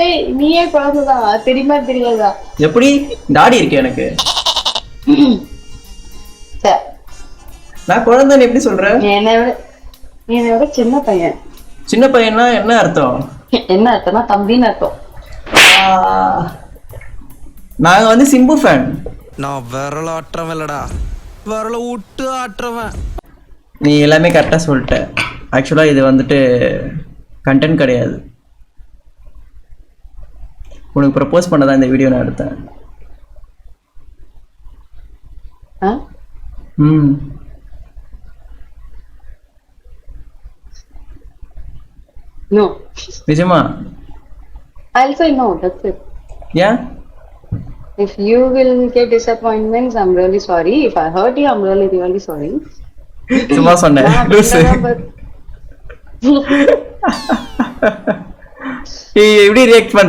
ஏய் நீயே குழந்தைதான் தெரியுமா தெரியாதா? எப்படி தாடி இருக்கு எனக்கு. சரி, நான் குழந்தைன்னு எப்படி சொல்றேன்? நீ என்னை விட சின்ன பையன். சின்ன பையனா என்ன அர்த்தம்? என்ன அர்த்தம்னா தம்பின்னு அர்த்தம். நாங்க வந்து சிம்பு ஃபேன். நான் விரல ஆட்டுறவன் இல்லடா, விரல விட்டு ஆட்டுறவன். நீ எல்லாமே கரெக்டா சொல்லிட்ட. ஆக்சுவலா இது வந்துட்டு கண்டென்ட் கிடையாது. உனக்கு ப்ரப்போஸ் பண்ணதான் இந்த வீடியோ நான் எடுத்தேன். ம் No. நிஜமா? I'll say no, that's it. ஏன்? If you will get disappointments, I'm really sorry. If I hurt you, I'm really, really sorry. சும்மா சொன்னேன். எப்படி ரியாக்ட் பண்ண?